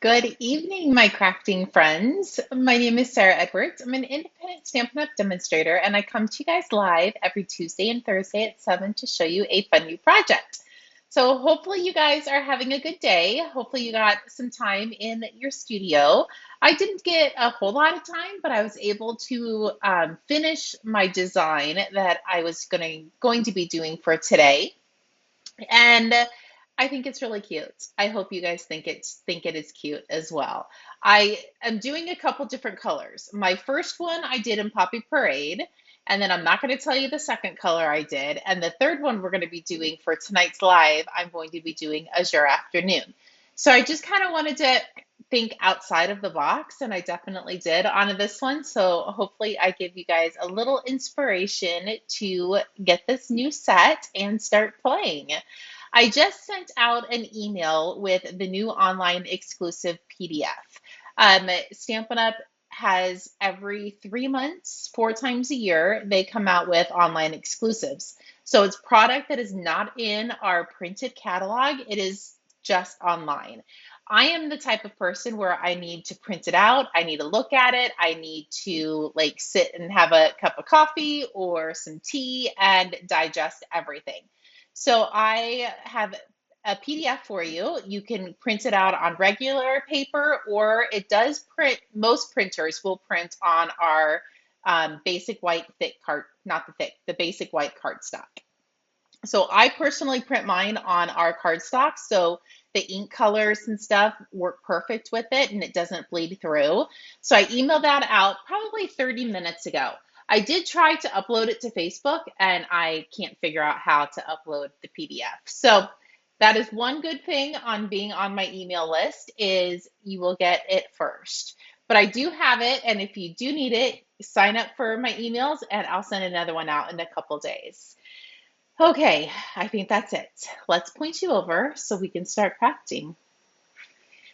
Good evening, my crafting friends. My name is Sarah Edwards. I'm an independent Stampin' Up! Demonstrator, and I come to you guys live every Tuesday and Thursday at 7 to show you a fun new project. So hopefully you guys are having a good day. Hopefully you got some time in your studio. I didn't get a whole lot of time, but I was able to finish my design that I was going to be doing for today. And I think it's really cute. I hope you guys think it is cute as well. I am doing a couple different colors. My first one I did in Poppy Parade, and then I'm not going to tell you the second color I did. And the third one we're going to be doing for tonight's live, I'm going to be doing Azure Afternoon. So I just kind of wanted to think outside of the box, and I definitely did on this one. So hopefully I give you guys a little inspiration to get this new set and start playing. I just sent out an email with the new online exclusive PDF. Stampin' Up! Has every 3 months, 4 times a year, they come out with online exclusives. So it's product that is not in our printed catalog, it is just online. I am the type of person where I need to print it out, I need to look at it, I need to like sit and have a cup of coffee or some tea and digest everything. So I have a PDF for you. You can print it out on regular paper, or it does print, most printers will print on our basic white thick card, not the thick, the basic white cardstock. So I personally print mine on our cardstock, so the ink colors and stuff work perfect with it and it doesn't bleed through. So I emailed that out probably 30 minutes ago. I did try to upload it to Facebook and I can't figure out how to upload the PDF. So that is one good thing on being on my email list is you will get it first. But I do have it, and if you do need it, sign up for my emails and I'll send another one out in a couple days. Okay, I think that's it. Let's point you over so we can start crafting.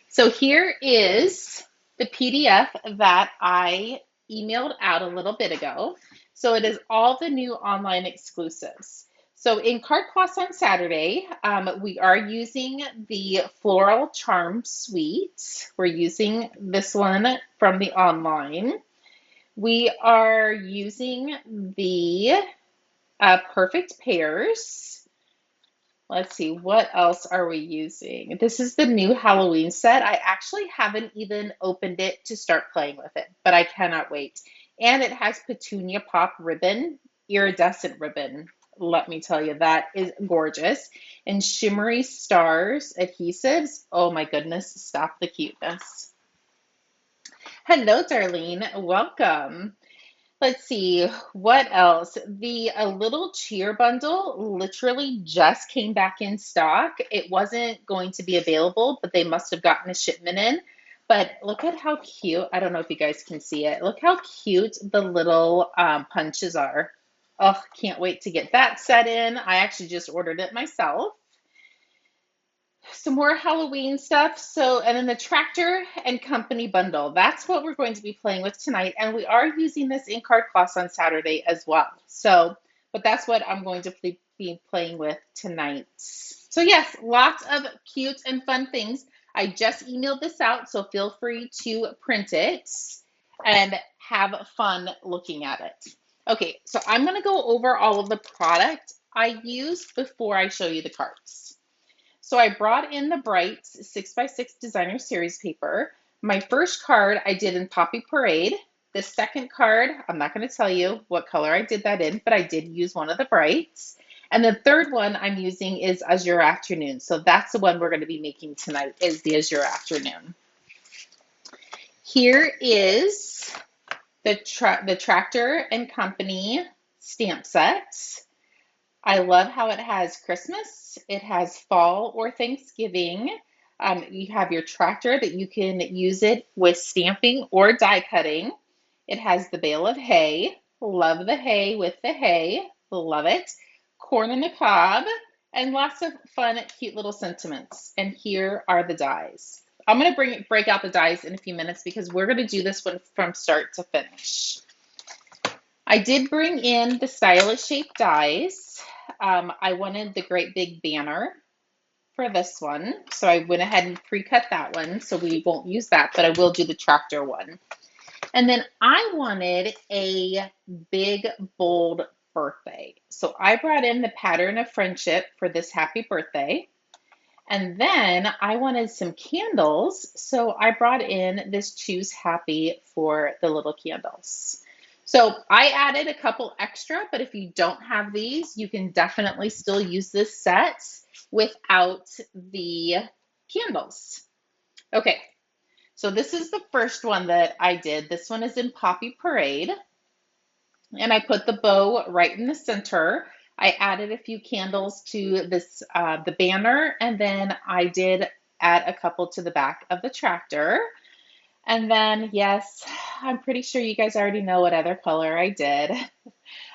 So here is the PDF that I emailed out a little bit ago. So it is all the new online exclusives. So in Card Class on Saturday, we are using the Floral Charm Suite. We're using this one from the online. We are using the Perfect Pairs. Let's see, what else are we using? This is the new Halloween set. I actually haven't even opened it to start playing with it, but I cannot wait. And it has Petunia Pop ribbon, iridescent ribbon. Let me tell you, that is gorgeous. And Shimmery Stars adhesives. Oh my goodness, stop the cuteness. Hello, Darlene. Welcome. Let's see, what else? The A Little Cheer bundle literally just came back in stock. It wasn't going to be available, but they must have gotten a shipment in. But look at how cute. I don't know if you guys can see it. Look how cute the little punches are. Oh, can't wait to get that set in. I actually just ordered it myself. Some more Halloween stuff. So, and then the Tractor and Company bundle. That's what we're going to be playing with tonight. And we are using this in card class on Saturday as well. So, but that's what I'm going to be playing with tonight. So yes, lots of cute and fun things. I just emailed this out, so feel free to print it and have fun looking at it. Okay, so I'm going to go over all of the product I used before I show you the cards. So I brought in the Bright 6x6 Designer Series paper. My first card I did in Poppy Parade. The second card, I'm not going to tell you what color I did that in, but I did use one of the Brights. And the third one I'm using is Azure Afternoon. So that's the one we're going to be making tonight, is the Azure Afternoon. Here is the Tractor and Company stamp set. I love how it has Christmas, it has fall or Thanksgiving. You have your tractor that you can use it with stamping or die cutting. It has the bale of hay. Love the hay with the hay. Love it. Corn on the cob, and lots of fun, cute little sentiments. And here are the dies. I'm going to break out the dies in a few minutes because we're going to do this one from start to finish. I did bring in the stylish shape dies. I wanted the great big banner for this one. So I went ahead and pre-cut that one. So we won't use that, but I will do the tractor one. And then I wanted a big, bold birthday. So I brought in the pattern of friendship for this happy birthday. And then I wanted some candles. So I brought in this Choose Happy for the little candles. So I added a couple extra, but if you don't have these, you can definitely still use this set without the candles. Okay, so this is the first one that I did. This one is in Poppy Parade. And I put the bow right in the center. I added a few candles to this the banner, and then I did add a couple to the back of the tractor. And then, yes, I'm pretty sure you guys already know what other color I did.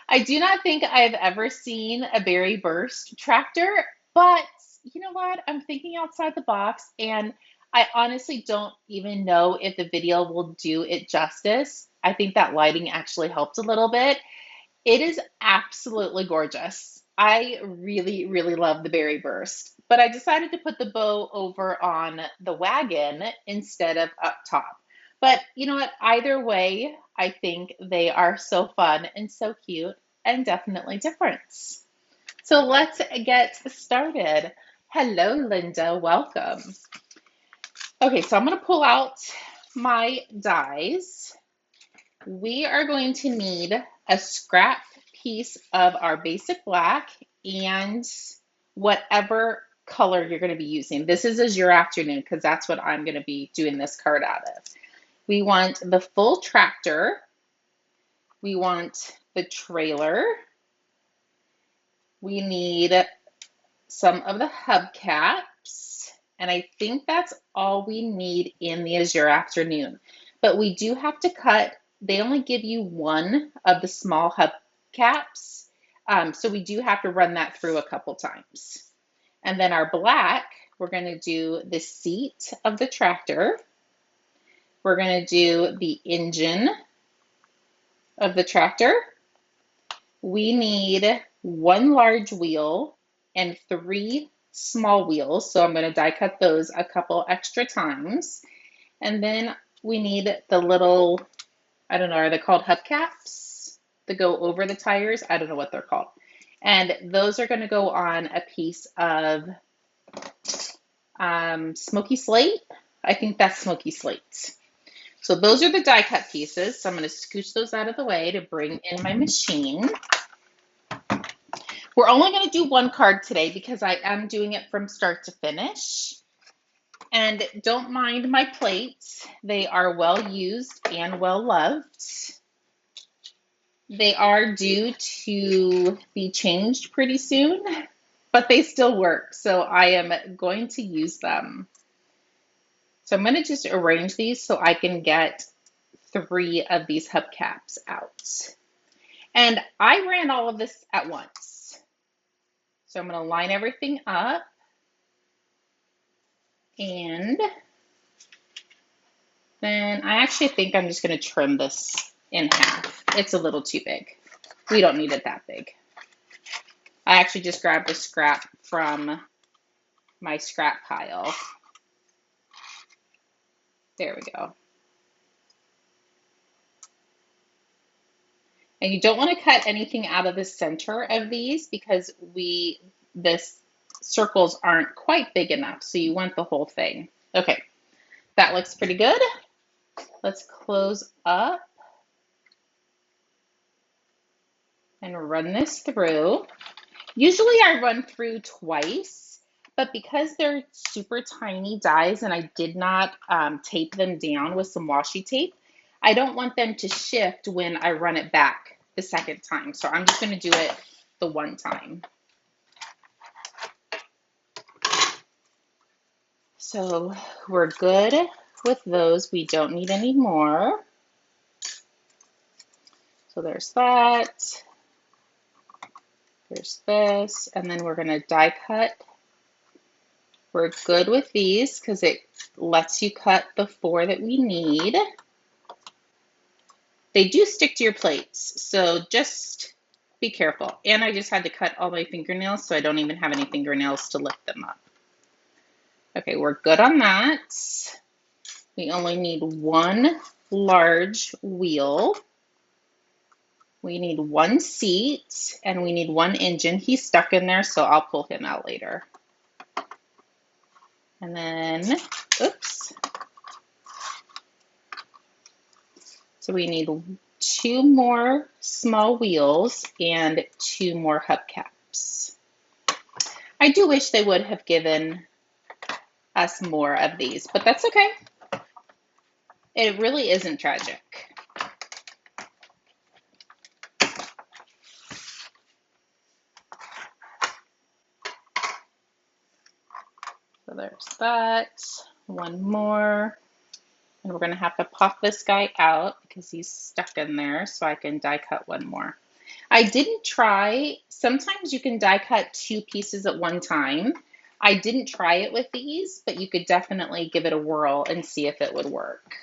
I do not think I've ever seen a berry burst tractor, but you know what? I'm thinking outside the box, and I honestly don't even know if the video will do it justice. I think that lighting actually helped a little bit. It is absolutely gorgeous. I really, really love the berry burst, but I decided to put the bow over on the wagon instead of up top. But you know what? Either way, I think they are so fun and so cute and definitely different. So let's get started. Hello, Linda. Welcome. Okay, so I'm going to pull out my dies. We are going to need a scrap piece of our basic black and whatever color you're going to be using. This is your afternoon because that's what I'm going to be doing this card out of. We want the full tractor. We want the trailer. We need some of the hubcaps. And I think that's all we need in the Azure Afternoon. But we do have to cut, they only give you one of the small hubcaps. So we do have to run that through a couple times. And then our black, we're going to do the seat of the tractor. We're going to do the engine of the tractor. We need one large wheel and 3 small wheels. So I'm going to die cut those a couple extra times. And then we need the little, I don't know, are they called hubcaps that go over the tires? I don't know what they're called. And those are going to go on a piece of smoky slate. I think that's smoky slate. So those are the die cut pieces. So I'm going to scooch those out of the way to bring in my machine. We're only going to do one card today because I am doing it from start to finish. And don't mind my plates. They are well used and well loved. They are due to be changed pretty soon, but they still work. So I am going to use them. So I'm going to just arrange these so I can get 3 of these hubcaps out. And I ran all of this at once. So I'm going to line everything up. And then I actually think I'm just going to trim this in half. It's a little too big. We don't need it that big. I actually just grabbed a scrap from my scrap pile. There we go. And you don't want to cut anything out of the center of these because this circles aren't quite big enough. So you want the whole thing. Okay, that looks pretty good. Let's close up and run this through. Usually I run through twice, but because they're super tiny dies and I did not tape them down with some washi tape, I don't want them to shift when I run it back the second time. So I'm just going to do it the one time. So we're good with those. We don't need any more. So there's that. There's this. And then we're going to die cut. We're good with these because it lets you cut the 4 that we need. They do stick to your plates, so just be careful. And I just had to cut all my fingernails, so I don't even have any fingernails to lift them up. Okay, we're good on that. We only need one large wheel. We need one seat, and we need one engine. He's stuck in there, so I'll pull him out later. And then, oops. So we need 2 more small wheels and 2 more hubcaps. I do wish they would have given us more of these, but that's okay. It really isn't tragic. So there's that. One more. And we're going to have to pop this guy out because he's stuck in there, so I can die cut one more. I didn't try, sometimes you can die cut 2 pieces at one time. I didn't try it with these, but you could definitely give it a whirl and see if it would work.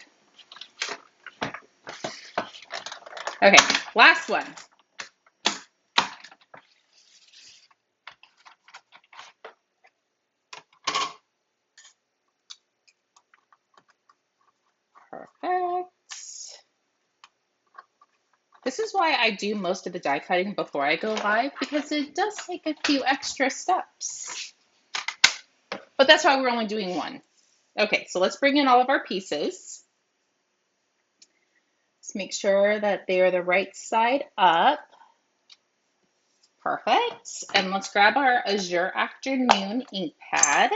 Okay, last one. Perfect. This is why I do most of the die cutting before I go live, because it does take a few extra steps. But that's why we're only doing one. Okay, so let's bring in all of our pieces. Let's make sure that they are the right side up. Perfect. And let's grab our Azure Afternoon ink pad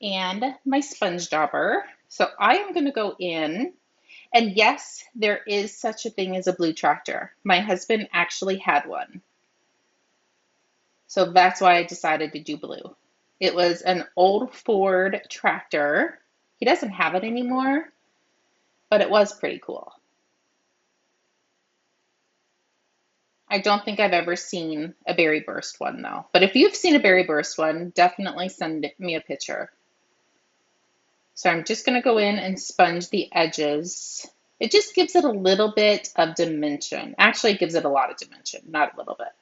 and my sponge dauber. So I am going to go in, and yes, there is such a thing as a blue tractor. My husband actually had one. So that's why I decided to do blue. It was an old Ford tractor. He doesn't have it anymore, but it was pretty cool. I don't think I've ever seen a berry burst one though. But if you've seen a berry burst one, definitely send me a picture. So I'm just going to go in and sponge the edges. It just gives it a little bit of dimension. Actually, it gives it a lot of dimension, not a little bit.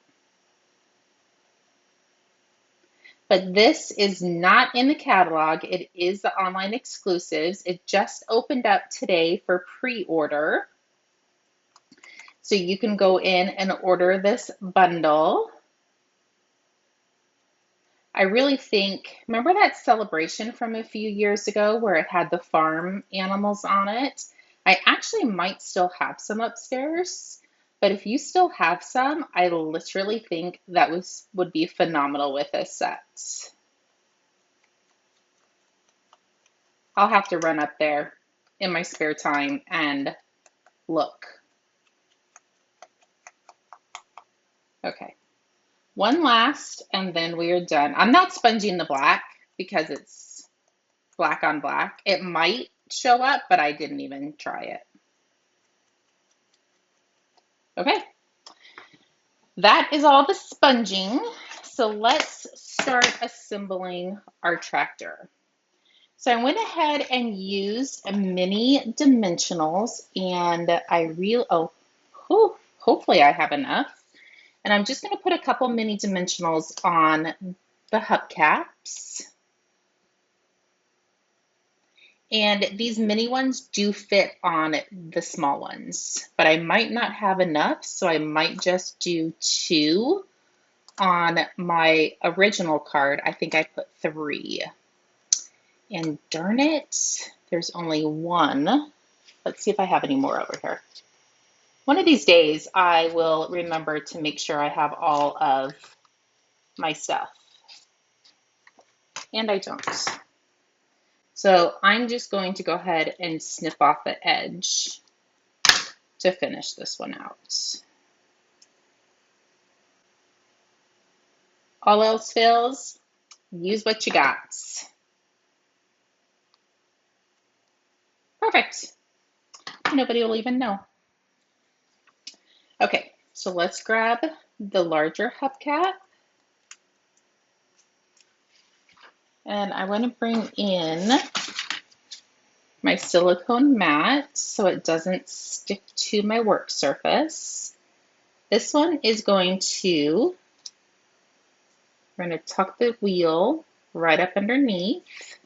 But this is not in the catalog. It is the online exclusives. It just opened up today for pre-order. So you can go in and order this bundle. I really think, remember that celebration from a few years ago where it had the farm animals on it? I actually might still have some upstairs, but if you still have some, I literally think that would be phenomenal with this set. I'll have to run up there in my spare time and look. Okay. One last, and then we are done. I'm not sponging the black because it's black on black. It might show up, but I didn't even try it. Okay. That is all the sponging. So let's start assembling our tractor. So I went ahead and used a mini dimensionals, and hopefully I have enough. And I'm just going to put a couple mini dimensionals on the hubcaps. And these mini ones do fit on the small ones, but I might not have enough, so I might just do 2 on my original card. I think I put 3. And darn it, there's only 1. Let's see if I have any more over here. One of these days, I will remember to make sure I have all of my stuff. And I don't. So I'm just going to go ahead and snip off the edge to finish this one out. All else fails, use what you got. Perfect. Nobody will even know. Okay, so let's grab the larger hubcap. And I want to bring in my silicone mat so it doesn't stick to my work surface. This one is we're going to tuck the wheel right up underneath,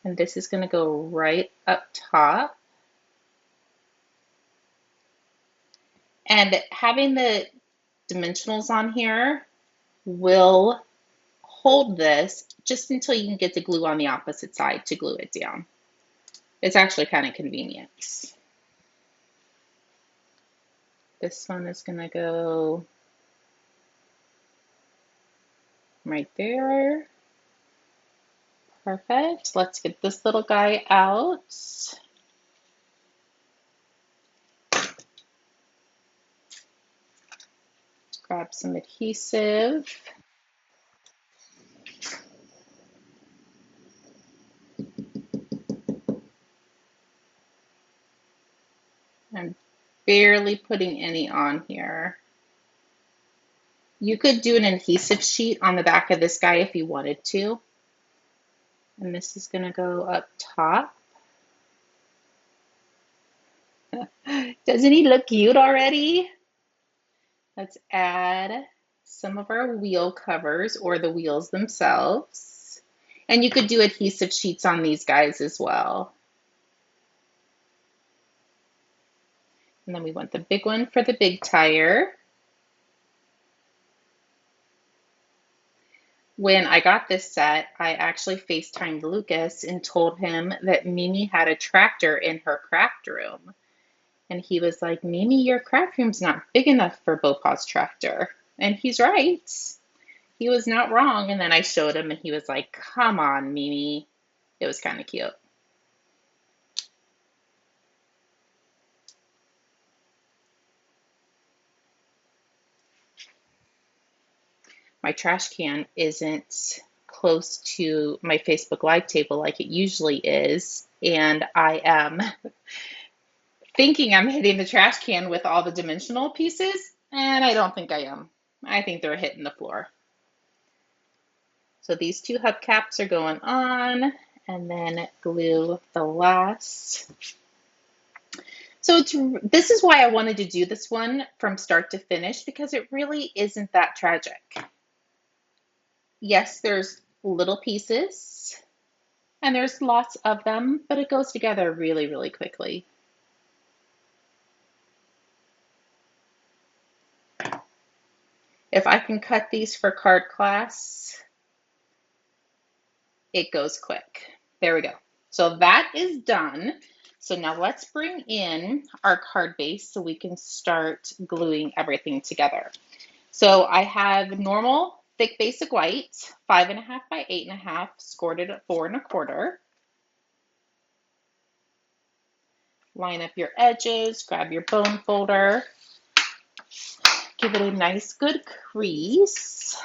and this is going to go right up top. And having the dimensionals on here will hold this just until you can get the glue on the opposite side to glue it down. It's actually kind of convenient. This one is going to go right there. Perfect. Let's get this little guy out. Grab some adhesive. I'm barely putting any on here. You could do an adhesive sheet on the back of this guy if you wanted to. And this is going to go up top. Doesn't he look cute already? Let's add some of our wheel covers or the wheels themselves. And you could do adhesive sheets on these guys as well. And then we want the big one for the big tire. When I got this set, I actually FaceTimed Lucas and told him that Mimi had a tractor in her craft room. And he was like, Mimi, your craft room's not big enough for Bopaw's tractor. And he's right. He was not wrong. And then I showed him and he was like, come on, Mimi. It was kind of cute. My trash can isn't close to my Facebook Live table like it usually is. And I am thinking I'm hitting the trash can with all the dimensional pieces, and I don't think I am. I think they're hitting the floor. So these two hubcaps are going on, and then glue the last. So this is why I wanted to do this one from start to finish, because it really isn't that tragic. Yes, there's little pieces, and there's lots of them, but it goes together really, really quickly. If I can cut these for card class, it goes quick. There we go. So that is done. So now let's bring in our card base so we can start gluing everything together. So I have normal thick basic white, 5.5 by 8.5, scored it at 4 1/4. Line up your edges, grab your bone folder, give it a nice good crease.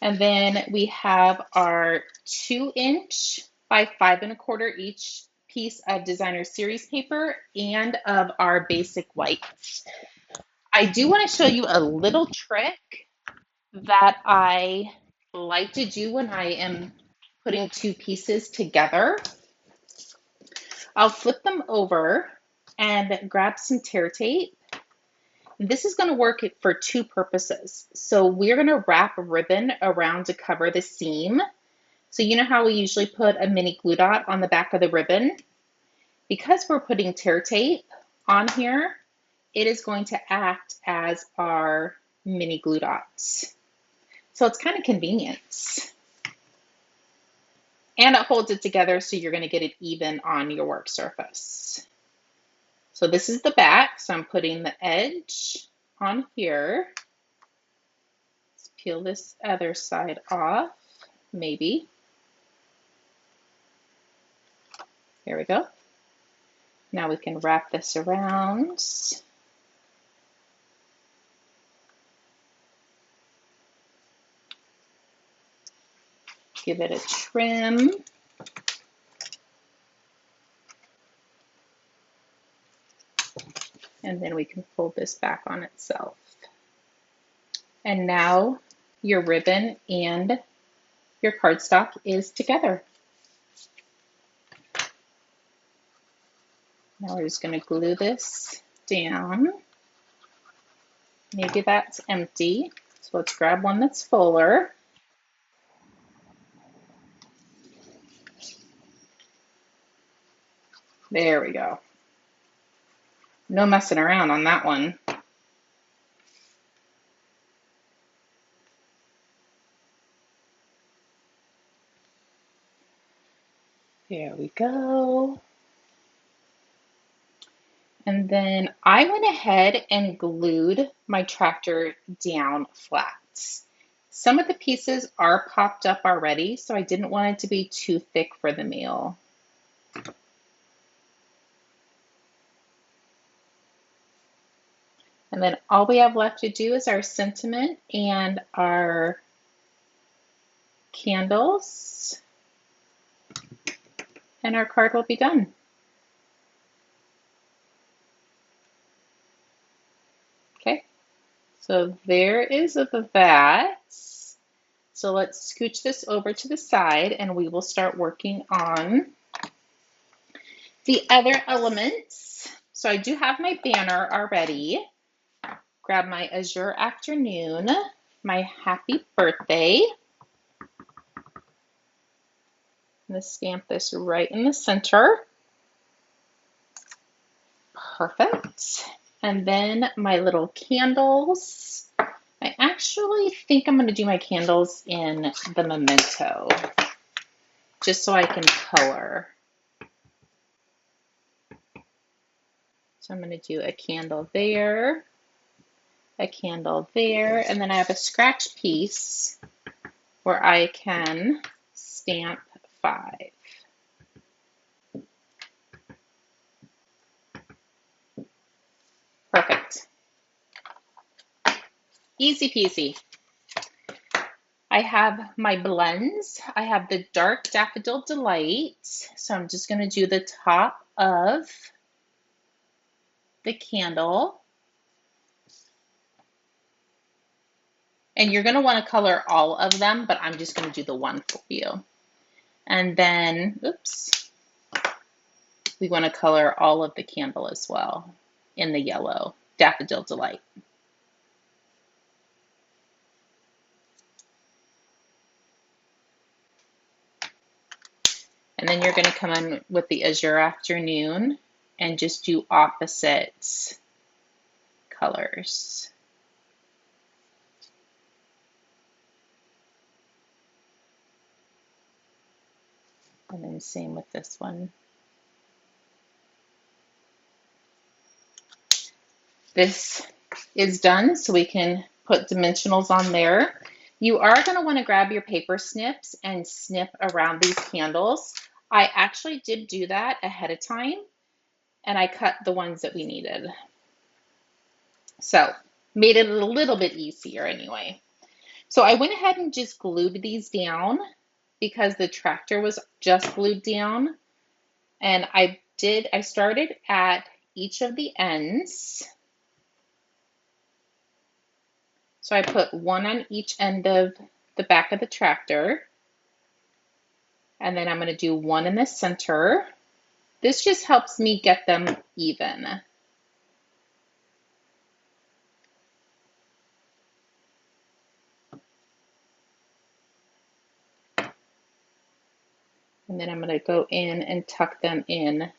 And then we have our 2" by 5 1/4 each piece of designer series paper and of our basic white. I do want to show you a little trick that I like to do when I am putting two pieces together. I'll flip them over and grab some tear tape. This is going to work for two purposes. So we're going to wrap a ribbon around to cover the seam. So you know how we usually put a mini glue dot on the back of the ribbon? Because we're putting tear tape on here, it is going to act as our mini glue dots. So it's kind of convenient. And it holds it together so you're going to get it even on your work surface. So this is the back, so I'm putting the edge on here. Let's peel this other side off, maybe. There we go. Now we can wrap this around. Give it a trim. And then we can fold this back on itself. And now your ribbon and your cardstock is together. Now we're just going to glue this down. Maybe that's empty, so let's grab one that's fuller. There we go. No messing around on that one. There we go. And then I went ahead and glued my tractor down flat. Some of the pieces are popped up already, so I didn't want it to be too thick for the meal. And then all we have left to do is our sentiment and our candles, and our card will be done. Okay, so there is that. So let's scooch this over to the side and we will start working on the other elements. So I do have my banner already. Grab my Azure Afternoon, my Happy Birthday. I'm going to stamp this right in the center. Perfect. And then my little candles. I actually think I'm going to do my candles in the memento, just so I can color. So I'm going to do a candle there, a candle there, and then I have a scratch piece where I can stamp 5. Perfect. Easy peasy. I have my blends. I have the dark Daffodil Delight. So I'm just going to do the top of the candle. And you're going to want to color all of them, but I'm just going to do the one for you. And then, oops, we want to color all of the candle as well in the yellow Daffodil Delight. And then you're going to come in with the Azure Afternoon and just do opposite colors. And then same with this one. This is done, so we can put dimensionals on there. You are going to want to grab your paper snips and snip around these candles. I actually did do that ahead of time, and I cut the ones that we needed. So made it a little bit easier anyway. So I went ahead and just glued these down because the tractor was just glued down. And I started at each of the ends. So I put one on each end of the back of the tractor. And then I'm going to do one in the center. This just helps me get them even. And then I'm going to go in and tuck them in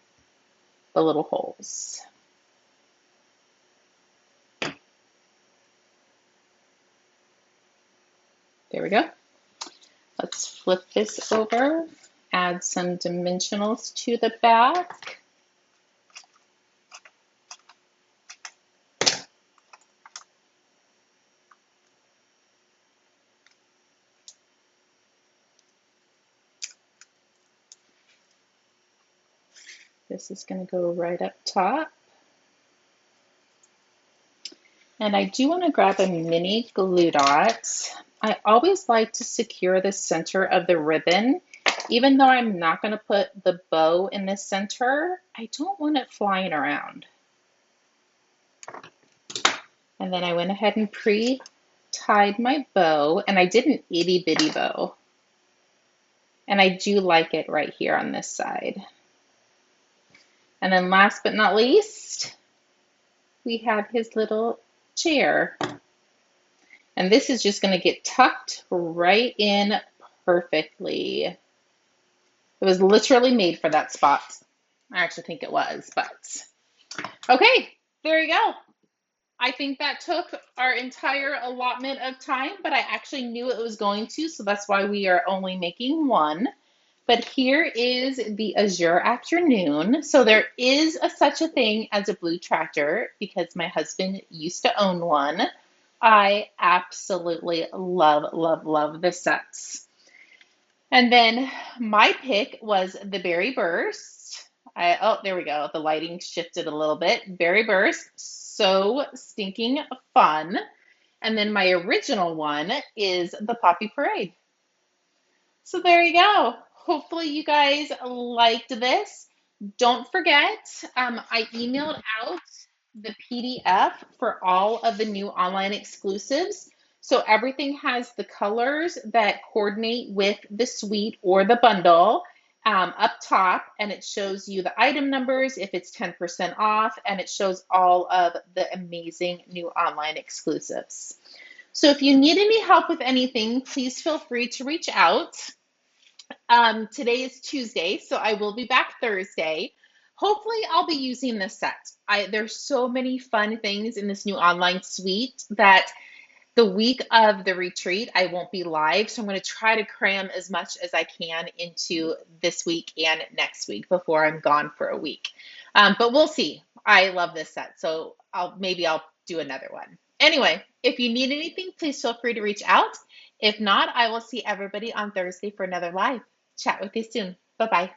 the little holes. There we go. Let's flip this over, add some dimensionals to the back. This is going to go right up top. And I do want to grab a mini glue dot. I always like to secure the center of the ribbon. Even though I'm not going to put the bow in the center, I don't want it flying around. And then I went ahead and pre-tied my bow, and I did an itty bitty bow. And I do like it right here on this side. And then last but not least, we have his little chair. And this is just going to get tucked right in perfectly. It was literally made for that spot. I actually think it was, but okay, there you go. I think that took our entire allotment of time, but I actually knew it was going to, so that's why we are only making one. But here is the Azure Afternoon. So there is such a thing as a blue tractor because my husband used to own one. I absolutely love, love, love the sets. And then my pick was the Berry Burst. Oh, there we go. The lighting shifted a little bit. Berry Burst, so stinking fun. And then my original one is the Poppy Parade. So there you go. Hopefully you guys liked this. Don't forget, I emailed out the PDF for all of the new online exclusives. So everything has the colors that coordinate with the suite or the bundle up top, and it shows you the item numbers if it's 10% off, and it shows all of the amazing new online exclusives. So if you need any help with anything, please feel free to reach out. Today is Tuesday, so I will be back Thursday. Hopefully, I'll be using this set. There's so many fun things in this new online suite that the week of the retreat, I won't be live. So I'm going to try to cram as much as I can into this week and next week before I'm gone for a week. But we'll see. I love this set, so maybe I'll do another one. Anyway, if you need anything, please feel free to reach out. If not, I will see everybody on Thursday for another live. Chat with you soon. Bye bye.